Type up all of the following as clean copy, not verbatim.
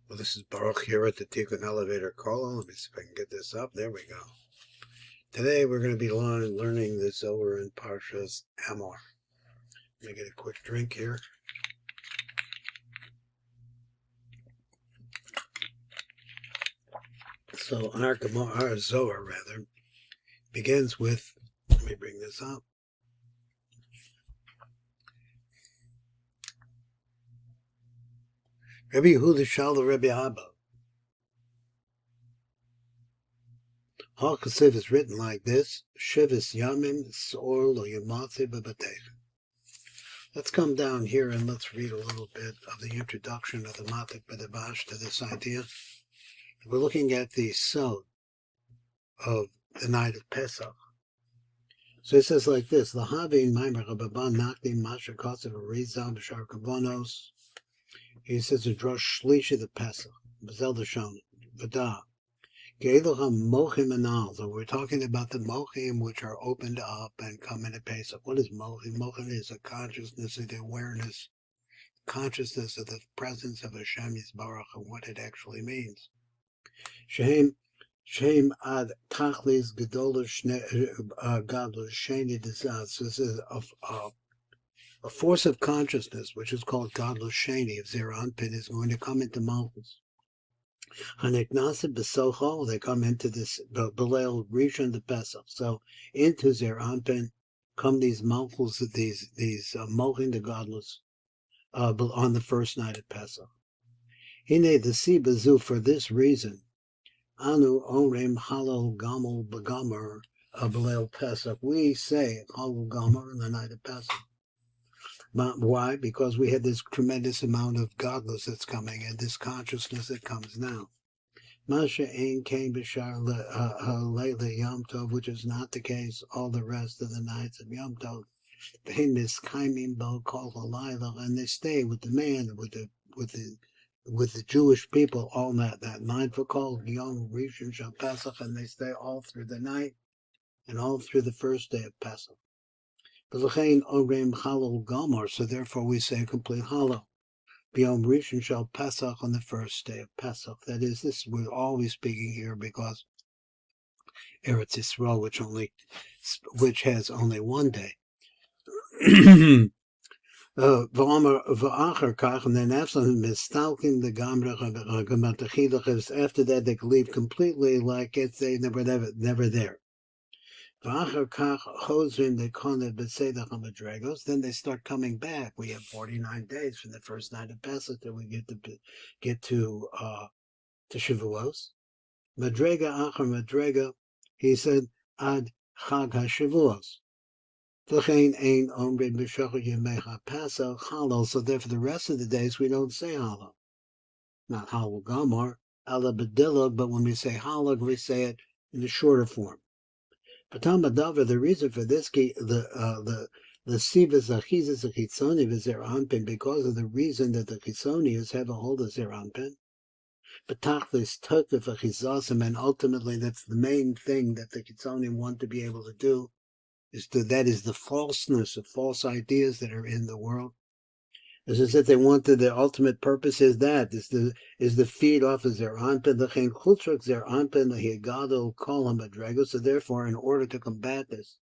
Well, this is Baruch here at the Tikkun Elevator Call. Let me see if I can get this up. There we go. Today we're going to be learning the ZOHAR in Parashat Amor. Let me get a quick drink here. So our ZOHAR begins with, let me bring this up. Rabbi Yehuda Shalom Rabbi Abba. HaKasiv is written like this: Shivas Yamim Sor Lo Yamatze B'Batech. Let's come down here and let's read a little bit of the introduction of the Matok Midvash to this idea. We're looking at the sod of the night of Pesach. So it says like this: L'havin Maimer Rababan Nakdim Masha Kosev Arizal B'Shar Kavonos. He says to draw Shlishi the Pesach, B'Zel Dashon, V'da. Ge'eloham Mochim Anal. So we're talking about the Mochim which are opened up and come into Pesach. What is Mochim? Mochim is a consciousness of the awareness, consciousness of the presence of Hashem Yisbarach and what it actually means. Shem ad tachlis gedolish gadol sheni desas. This is a force of consciousness which is called gadol sheni of Zeranpin is going to come into Malchus. Haneknasa besocho, they come into this Belel Rishon the Pesach. So into Zeranpin come these Malchus, these Mochin the godless on the first night of Pesach. Hine the Sibazu, for this reason. Anu Orem Hallel Gamel Begamer Belel Pesach. We say Hallel Gamer on the night of Pesach. But why? Because we had this tremendous amount of godless that's coming and this consciousness that comes now. Masha Ein came Bishar Leila Yom Tov, which is not the case all the rest of the nights of Yom Tov. This Kaimim Bo Kol Halayla, and they stay with the man, with the Jewish people all that night for called Yom Rishon Shal Pesach, and they stay all through the night and all through the first day of Pesach. B'lechein Orem Hallel Gomer, so therefore we say complete Hallel. Yom Rishon Shal Pesach, on the first day of Pesach. That is, this we're always speaking here because Eretz Yisrael, which has only one day. And then after that they can leave completely like if they never there. Then they start coming back. We have 49 days from the first night of Pesach till we get to Shavuos. Madrega achar madrega, he said ad Chag HaShavuos. So therefore the rest of the days we don't say Hallel. Not Hallel Gamar, Ala Bedilog, but when we say Hallel, we say it in the shorter form. The reason for this, the Sivas Achizas Achitzoni V'Zeranpin, because of the reason that the Chitzonius have a hold of Zeranpin. But Tachlis Tokef Achizasim, and ultimately that's the main thing that the Chitzonim want to be able to do. That is the falseness of false ideas that are in the world. As I said, they wanted the ultimate purpose is the feed off of Zeranpin, the Chen Chutrak Zeranpin, the Higado Kolam Adrego. So therefore, in order to combat this,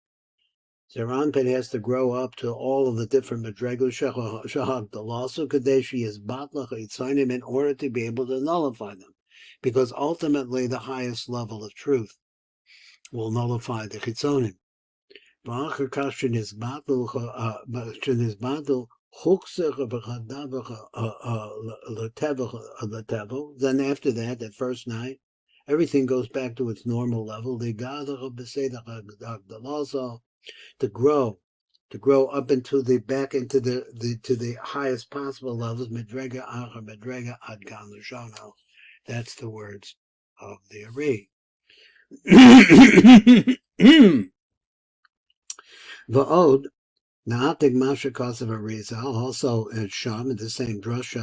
Zeranpin has to grow up to all of the different Madregos Shahag Dalasu Kadeshi is Batlach Itzainim in order to be able to nullify them. Because ultimately the highest level of truth will nullify the Chitzonim. Then after that first night, everything goes back to its normal level. To grow up into the highest possible levels. Medrega achar medrega ad gan l'shono. That's the words of the Ari. Va'od, na'atig masha kosev arizal, also in Sham, in the same drush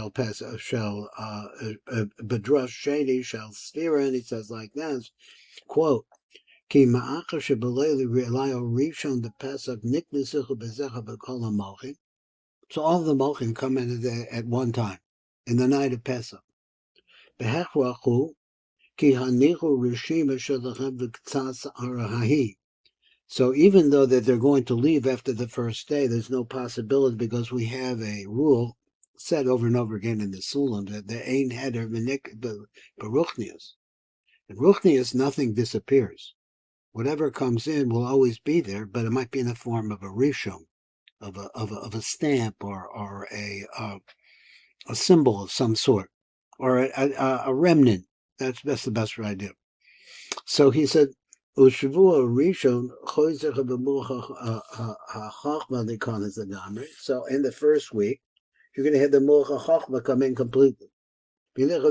bedrush sheni shall sphera, and he says like this, quote, Ki ma'acha shebeleli re'elayo rishon de Pesach niknesuchu bezecha b'kol ha'molchim. So all the molchim come in at one time, in the night of Pesach. Behechrachu ki hanichu rishima shalachem v'ktsas arahahi. So even though that they're going to leave after the first day, there's no possibility because we have a rule said over and over again in the Sulam that the Ein Heder Beruchnius. In Ruchnius, nothing disappears. Whatever comes in will always be there, but it might be in the form of a rishon, of a stamp or a symbol of some sort, or a remnant. That's the best idea. So he said, "Ushavua rishon choyzech b'muach hachma likanas agamri." So in the first week, you're going to have the muach hachma come in completely. This is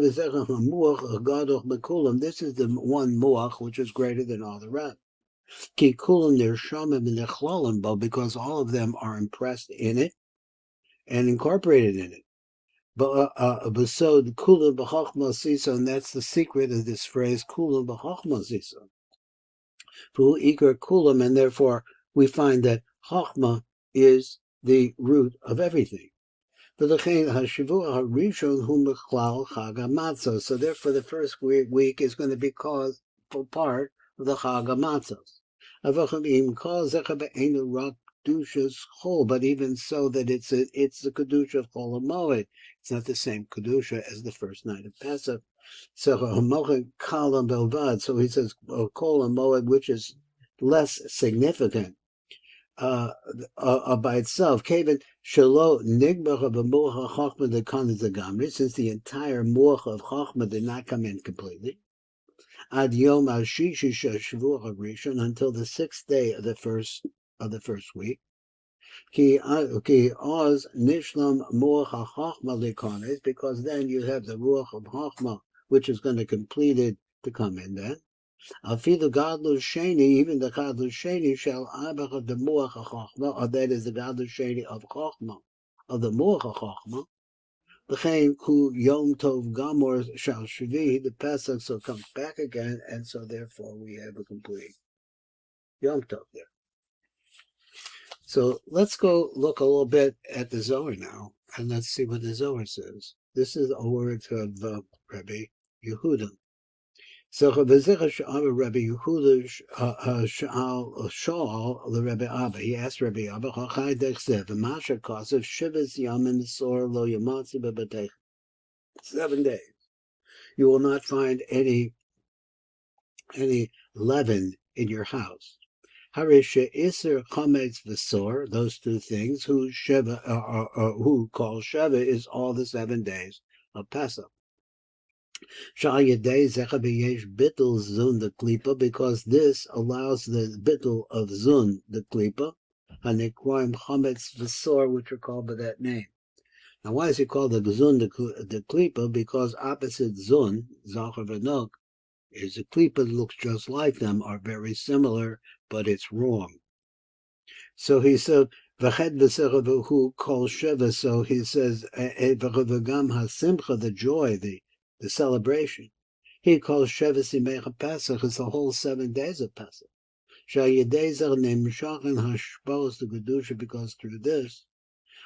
the one muach which is greater than all the rest. Because all of them are impressed in it and incorporated in it. But so kulam b'chachma sisa, and that's the secret of this phrase, kulam b'chachma sisa. Fu ikar kulam, and therefore we find that chachma is the root of everything. So therefore the first week is going to be called for part of the Chag HaMatzos. But even so, that it's the Kedusha of Chol HaMoed. It's not the same Kedusha as the first night of Pesach. So Kalam Belvad. So he says Chol HaMoed, which is less significant by itself. Since the entire moach of Chachma did not come in completely. Ad Yom Ashishi Shavuot until the sixth day of the first week. Oz Nishlam Moach HaChachma Likones, because then you have the Ruach of Chachma, which is going to complete it to come in then. Afilu Gadlus Sheni, even the Gadlus Sheni shall abach of the Moach HaChachma, or that is the Gadlus Sheni of Chachma, of the Moach HaChachma. L'chein ku Yom Tov Gamor shall Shvi, the Pesach so comes back again, and so therefore we have a complete Yom Tov there. So let's go look a little bit at the Zohar now, and let's see what the Zohar says. This is a word of Rabbi Yehuda. So Rabbi Yehuda Shaul the Rabbi Abba. He asked Rabbi Abba, "Chachai dechsev v'masha kasev shivas yamim sor lo yamatzi bebatech." 7 days. You will not find any leaven in your house. Harisha iser chametz v'sor, those two things. Who call Sheva is all the 7 days of Pesach. Because this allows the bittul of zun, the klipa, and they call him chametz v'sor, which are called by that name. Now, why is he called the zun, the klipa? Because opposite zun, zohar v'nok, is a klipa that looks just like them, are very similar, but it's wrong. So he said, v'ched v'secha who calls Sheva, so he says, v'gam hasimcha, the joy, the celebration. He calls Sheva Simecha Pesach, it's the whole 7 days of Pesach. Shayedezer nemshachen hashpos the Kedusha, because through this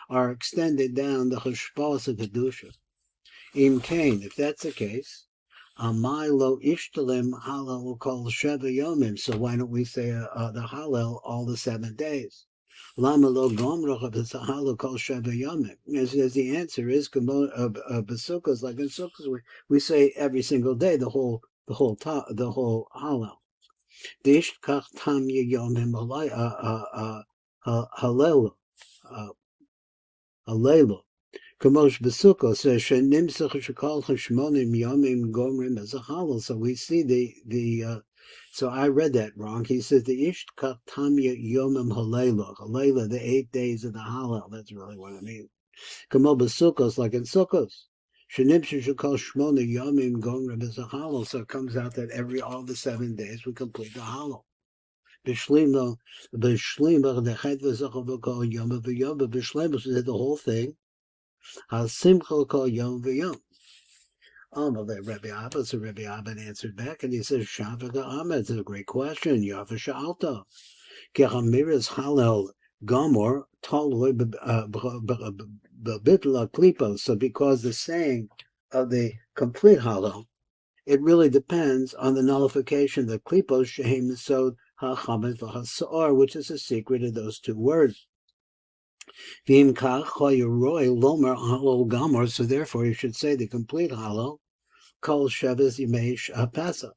are extended down the hashpos of Kedusha. Im Kain, if that's the case, Amai lo ishtalim Hallel kol Sheva Yomim. So why don't we say the Hallel all the 7 days? Lama lo gomroch Hallel kol Sheva Yomim. As the answer is, B'sukkos, like in Sukkos, we say every single day the whole Hallel. Dish kach tam yomim Hallel. Kamosh Besukkos says Shenimsach Shekal Hashmonim Yomim Gomrim as a Hallel. So we see the so I read that wrong. He says the Ish Tamya Yomim Halela, the 8 days of the Hallel. That's really what I mean. Kamo Besukkos, like in Sukkos. Shenimsach Shekal Shmonim Yomim Gomrim as a Hallel. So it comes out that all the 7 days we complete the Hallel. B'shlim the Chet v'Zachar Yom v'Yom, but B'shlim said the whole thing. Simcha call Yom v'Yom. Amor that Rabbi Abba, so Rabbi Abba answered back, and he says, Shavaka Ahmed, it's a great question. Yafa Sha'alta. Kechamiras Hallel Gomor Toloi B'Bitla Klipo. So because the saying of the complete Hallel, it really depends on the nullification, the klipos shehem misod ha'chametz v'ha'sa'or, which is the secret of those two words. V'im kach ha'yeroi lomer Hallel gamor, so therefore you should say the complete Hallel, kol sheves yimei ha'pesach.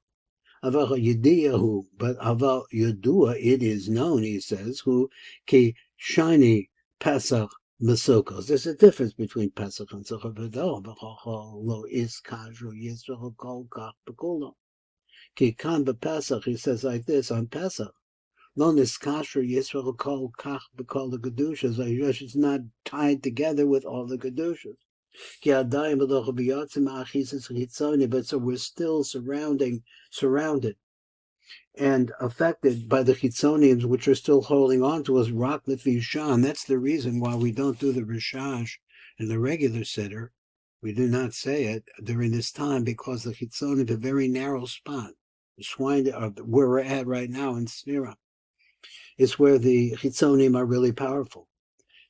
Aval yediyahu, but aval yedua, it is known, he says, who ki shiny Pesach Mesukos. There's a difference between Pesach and Zohar V'do, lo is kaju Yisrael kol kach b'kulo. Ki kan b'Pesach, he says like this on Pesach. Lo niskasher Yisrael kol kach b'kol the Kedushas. It's not tied together with all the Kedushas. But so we're still surrounded and affected by the chitzoniums, which are still holding on to us, rak lefishan. That's the reason why we don't do the rishash in the regular sitter. We do not say it during this time, because the chitzonium, a very narrow spot, the swine, where we're at right now in Sfira, is where the chitzonium are really powerful.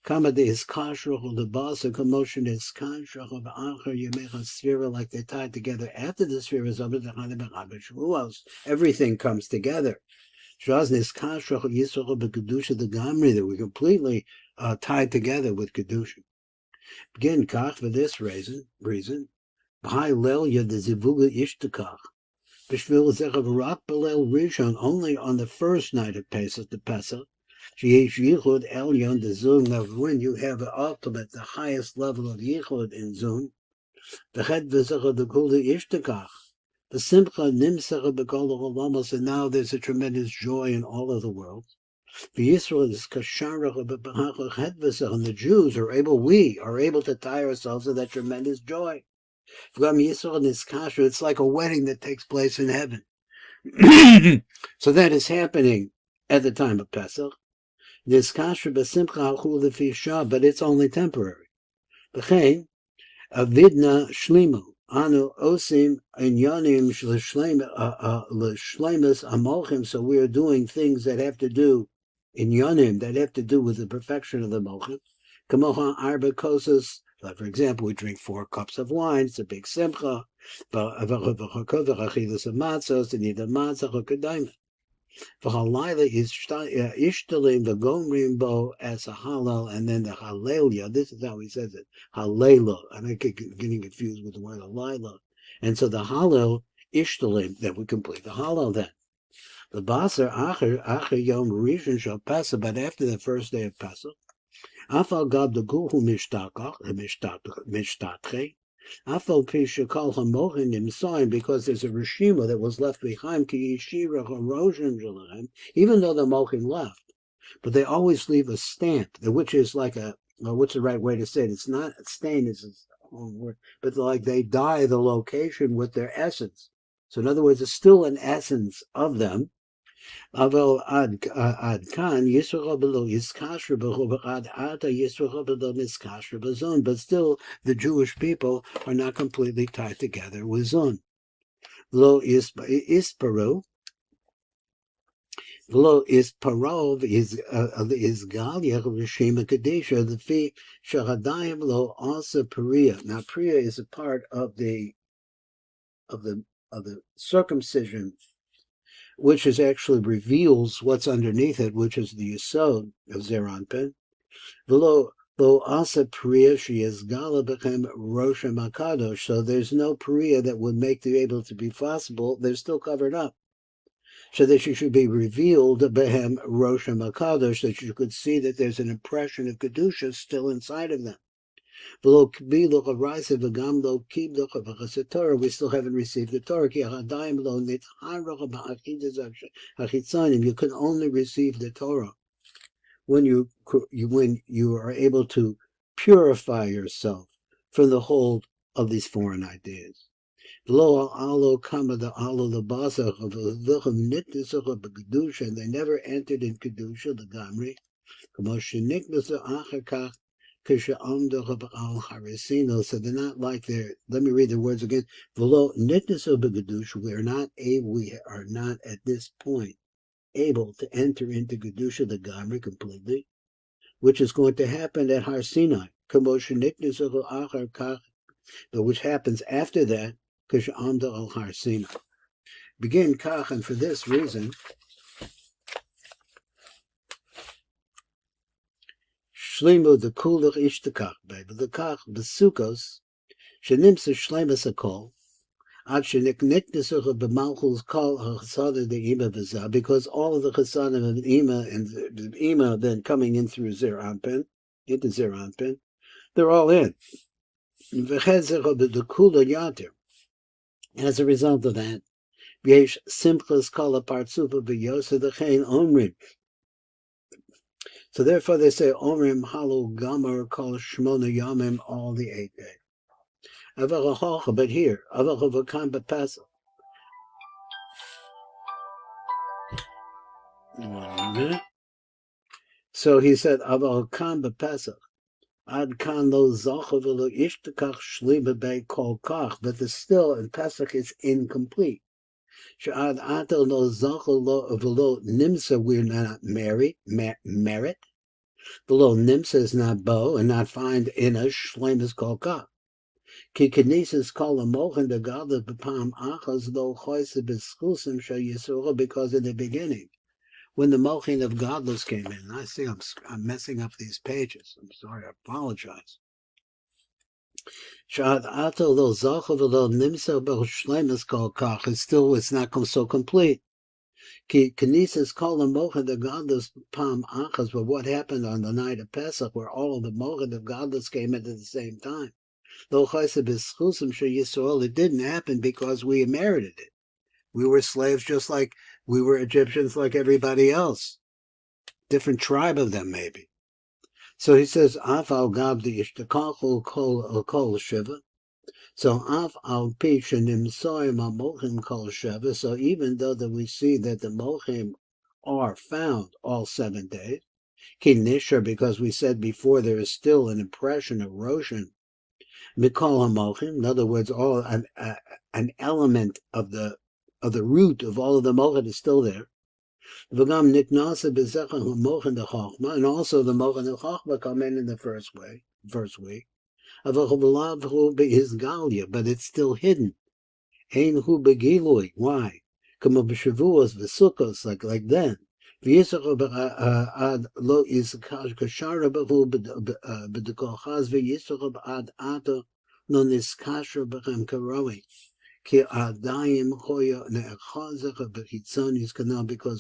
Kama de iskashrach the basa commotion iskashrach of ancher yemecha sfira, like they tied together after the sfira is over the Hallel. Everything comes together. Shaz iskashrach yisrael b'kedusha the gamri, that we completely tied together with kedusha. Begin kach for this reason. B'hai lel yad the zivuga ishtakach. B'shvil zechav rak b'lel rishon, only on the first night of Pesach, the Pesach. When you have the ultimate, the highest level of yichud in Zun, the head v'zecha the kula ishtakach, the simcha nimsecha b'kol ha'olamos, and now there's a tremendous joy in all of the world. The Yisrael is kasharach b'b'hachach head v'zecha, and the Jews are able, we are able to tie ourselves to that tremendous joy. From Yisrael is kasher, it's like a wedding that takes place in heaven. So that is happening at the time of Pesach. This kasher b'simcha ha'chul lefi, but it's only temporary. B'chein avidna shlimu anu osim inyanim l'shleimus amochim. So we are doing things that have to do inyanim, that have to do with the perfection of the mochim. Kamocha arba kosas. For example, we drink 4 cups of wine. It's a big simcha. V'chachilas of matzos, and either matzah or kedaimet. V'halayla is ishtalim the gomrim bo as a halal, and then the halelia. This is how he says it. Halela. I'm getting confused with the word halayla. And so the halal ishtalim, that we complete the halal then. The basar acher yom rishon shal Pesach, but after the first day of Pesach, afal gab the guhu mishtakach mishtatche. Afal pishakal hamochin imsoim, because there's a rishima that was left behind ki yishira haroshim shalachem, even though the mochin left, but they always leave a stamp, which is like a, what's the right way to say it? It's not a stain, it's its own word, but like they dye the location with their essence. So in other words, it's still an essence of them. Aval ad kan Yisrael below Yiskasher b'chu ad ata Yisrael below Niskasher b'zon, but still the Jewish people are not completely tied together with zon. Lo isparu, lo isparov is galia v'shema kadesha the fi shahadayim lo asa priya. Now priya is a part of the circumcision, which is actually reveals what's underneath it, which is the yesod of Zeranpin. V'lo asa priya she is gala became rosha makadosh. So there's no priya that would make them able to be possible. They're still covered up. So that she should be revealed behem rosha makadosh, that you could see that there's an impression of kedusha still inside of them. We still haven't received the Torah. You can only receive the Torah when you are able to purify yourself from the hold of these foreign ideas. And they never entered in kedusha, the gamri. So they're not like their. Let me read the words again. We are not at this point able to enter into Gedusha, the Gamri, completely, which is going to happen at Har Sinai. but which happens after that, Kish'amda al Har Sinai. Begin Kach, and for this reason, Shlimu the Kulach Ishtakach, baby, the Kach, the Sukkos, Shenimsa Shlemas Akol, because all of the chesanim of Ima and the Ima then coming in through Zir Anpin, into Zir Anpin, they're all in. And as a result of that, Yesh Simchas Kala Partsupa B'Yosa D'Chein Omrim. So therefore they say Omrim Halu Gamar Kol Shmona Yamim all the 8 days. But here, Avachavakam B'Pesach. So he said, Aval Kan B'Pesach, Ad Kan Lo Zocha V'Lo Ishtakach Shliba Bei Kol Kach, but the still in Pesach is incomplete. She'ad Atel Lo Zocha V'Lo Nimsa, we're not merit. V'Lo Nimsa is not bow and not find in a Shlemas Kol Kach. Ki Kinesis Kol Amochin the God of B'Pam Achaz Lo Choyse B'Schusim Shal Yisroel, because in the beginning, when the Mochin of Godless came in, I see I'm messing up these pages. I'm sorry, I apologize. Shad Ato Lo Zachav Lo Nimsa Bel Shlemas Kol Kach, it's not so complete. Ki Kinesis Kol Mochin the Godless Pam Achaz, but what happened on the night of Pesach, where all of the Mochin of Godless came in at the same time? Lo Chayse B'Schusim Shel Yisrael, it didn't happen because we merited it. We were slaves just like we were Egyptians, like everybody else. Different tribe of them, maybe. So he says, Af al gabdi ishtakachu kol shiva. So Af al pi shenim soim mochim kol shiva. So even though that we see that the mochim are found all 7 days, ki nishar, because we said before there is still an impression of roshan, mikol hamochim. In other words, all an element of the root of all of the mochim is still there. And also the Mochin of Chochma come in the first week. But it's still hidden. Why? Like then. Because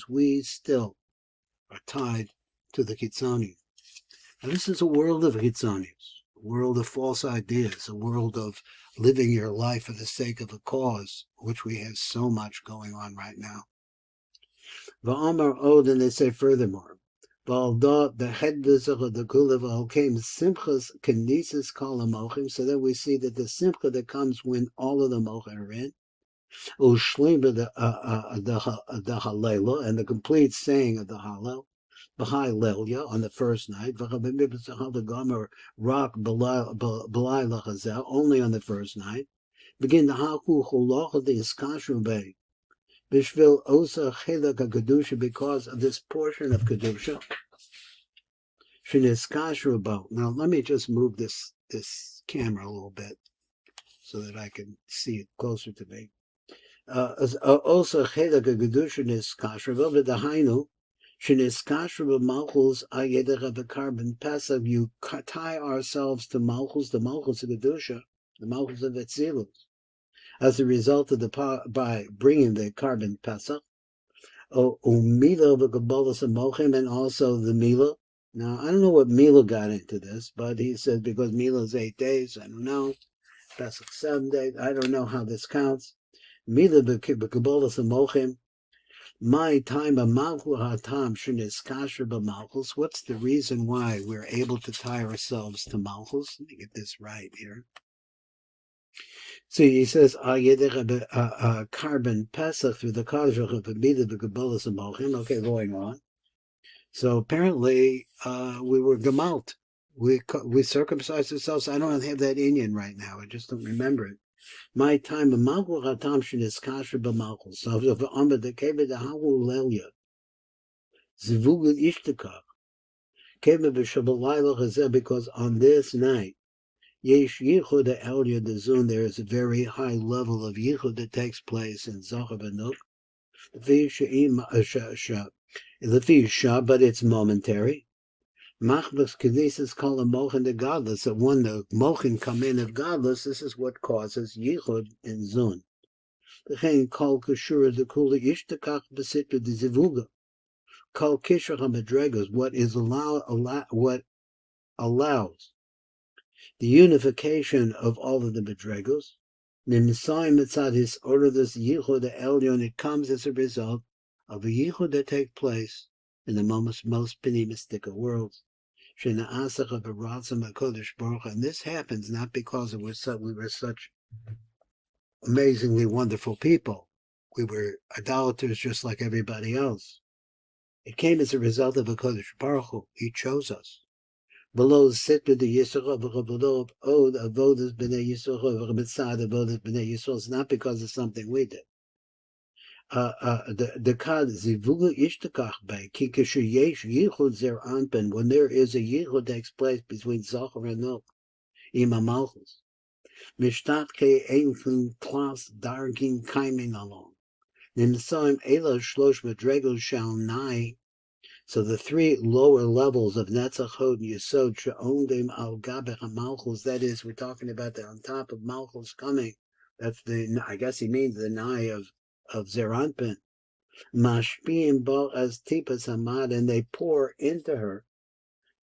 we still are tied to the Kitzonim. And this is a world of Kitzonim, a world of false ideas, a world of living your life for the sake of a cause, which we have so much going on right now. V'amar od, and they say furthermore, V'aldot the headbizach of the kulav came simchas kinesis kol hamochim, so that we see that the simcha that comes when all of the mochim are in, ushlimba the Hallel, and the complete saying of the Hallel, B'hai Lelia on the first night, the Gomer rock B'lai Lachazel only on the first night. Begin the Haku Choloch the Iskashu Bay. Bishvil Osa Chelak Kedusha, because of this portion of Kedusha. Shiniskashu about. Now let me just move this camera a little bit so that I can see it closer to me. Also Chelak Kedusha Niskashu about the Hainu. Shiniskashu Malchus Ayedach the carbon Pesach. You tie ourselves to Malchus, the Malchus of Kedusha, the Malchus of Etzilus, as a result of by bringing the carbon Pesach, Mila v'Kabbalas Mochim, and also the Mila. Now I don't know what Mila got into this, but he said because Mila is 8 days. I don't know. Pesach 7 days. I don't know how this counts. Mila v'Kabbalas Mochim. My time of Malchus Hatam Shnis Kasher b'Malchus. What's the reason why we're able to tie ourselves to Malchus? Let me get this right here. See, he says, carbon Pesach through the Kaddish of the Mida the Kabbalas Mochim. Okay, going on. So apparently, we were gemalt. We circumcised ourselves. I don't have that Indian right now. I just don't remember it. My time of Malchus Hatam Shnis Kasher b'Malchus. So the Amor the Keved the Hawu Lelia. Zivugel Ishtakach. Keved b'Shabbalayla Chazeh, because on this night, Yesh yichud elya dezun. There is a very high level of yichud that takes place in Zohar Banuk. But it's momentary. Machbas Knesses call a mochin the godless. So when the mochin come in of godless, this is what causes yichud in zun. V'chein kol kashura the kula ishtakach b'sitru de zivuga. Kol kishra hamadregos. What allows the unification of all of the madregos. Nimsaim mitzad his order this yichud elyon. It comes as a result of a yichud that takes place in the most penimistic of worlds. And this happens not because we were such amazingly wonderful people. We were idolaters just like everybody else. It came as a result of a Kodesh Baruch Hu. He chose us. Below sit the Yisroel, below avodas b'nei Yisroel, mitzad avodas b'nei Yisroel. It's not because of something we did. The kad zivuga ishtakach by kikashu yesh yichud zer anpen. When there is a yichud that takes place between Zohar and Nok, ima malchus, mishtat ke einfun klas dargin kaiming along. Nimsaim ela shlosh madregos shall nigh. So the three lower levels of Netzach Hod and Yesod she'ondim al gabech malchus. That is, we're talking about that on top of malchus coming. That's I guess he means the nigh of Zer Anpin. Mashpiim bo as tipas hamad, and they pour into her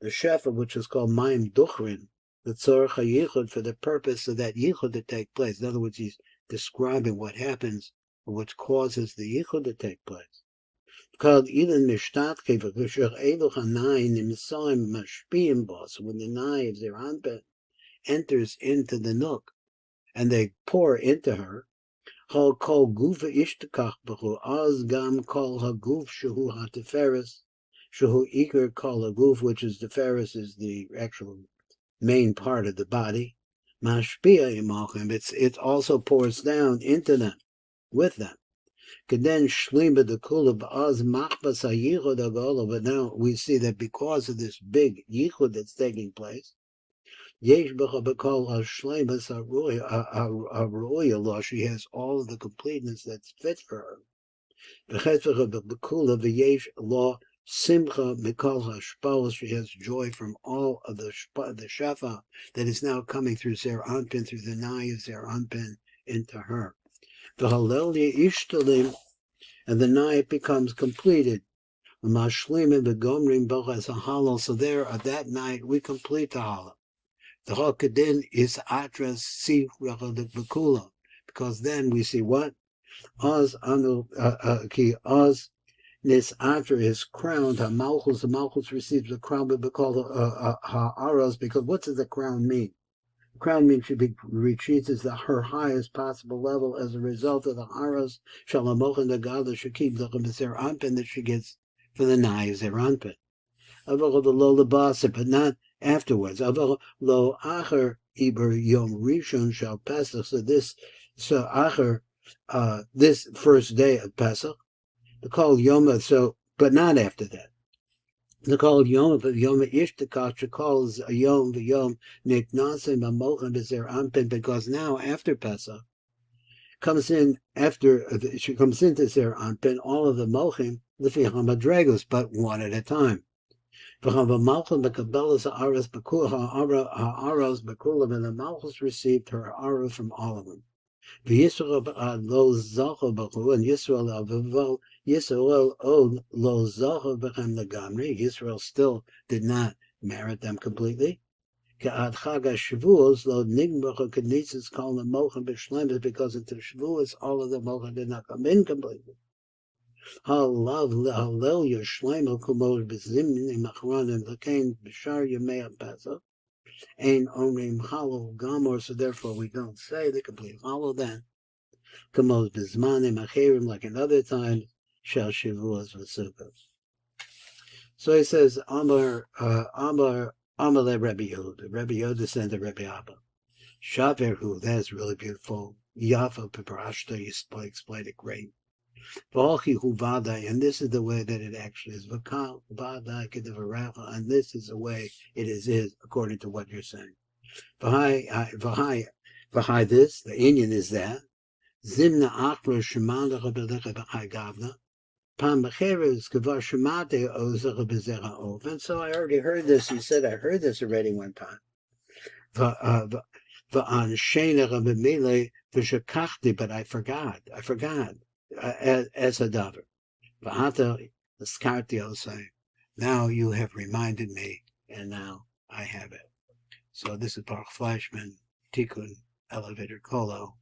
the shefa, which is called Maim Duchrin, the tzorach hayichud, for the purpose of that yichud to take place. In other words, he's describing what happens, or what causes the yichud to take place. Called Ilan Mishtatke v'Kushach Eluch Hanai Nimsaim Mashpiim bo. So when the nai of Zer Anpin enters into the nook, and they pour into her, Kol gufa ishtakach b'chu, az gam kol haguf shehu hatiferes, shehu ikar kol haguf, which is the ferris, is the actual main part of the body. Mashpia imachim, it also pours down into them, with them. Keden shlima the kula b'az machbas hayichud agola. But now we see that because of this big yichud that's taking place, Yesh b'chabakol hashleimas haruya law. She has all of the completeness that's fit for her. V'chetzvach b'kula v'yesh law simcha mikol hashpal. She has joy from all of the shafa that is now coming through Zer Anpin, through the nai of Zer Anpin into her. The Hallel ishtalim, and the nai becomes completed. Mashlimim v'gomrim b'chas Hallel. So there, at that night, we complete the Hallel. The Hakadin is atras si bakula, because then we see what? Oz anu ki Oz nis atra is crowned. The Malchus receives the crown, but because ha'aros, because what does the crown mean? The crown means she reaches her highest possible level as a result of the haros shalamochan the god that she keeps the Zer Anpin that she gets for the nai Zer Anpin. But not afterwards. Lo acher iber yom rishon shal Pesach. So acher, this first day of Pesach, the called yom. But not after that. The called yom ishtakach calls a yom v'yom niknasim amochem b'zer anpin, because now after Pesach she comes into Zer Anpin, all of the mochim l'fi hamadregos, but one at a time. And the Malchus received her ara from all of them. And Yisrael still did not merit them completely. Because into Shavuos all of the mochim did not come in completely. Hallel Yishlema Kumod Bezimni Machranim Lakain Bishar Yemei Pesach Ain Omrim Hallel Gamor. So therefore we don't say the complete Hallel then. Kumod Bezmani Machirim, like in other times, Shal Shavuos V'Sukkos. So he says Amor le Rebbe Yehuda. Rebbe Yehuda sent to Rebbe Abba. Shaverhu, that's really beautiful. Yafa Parashat, you explained it great. And this is the way that it actually is. And this is the way it is according to what you're saying. V'hai this, the Indian is that. Zimna achra shemanda rebelecha v'hai gavna. Pam b'cheres kvar shemate ozer b'zera ov. And so I already heard this. He said, I heard this already one time. V'an shena rebemele v'shekachti, but I forgot. As a davar. V'hata eskarti osay. Now you have reminded me, and now I have it. So this is Baruch Fleischman, Tikkun, Elevator Kolo.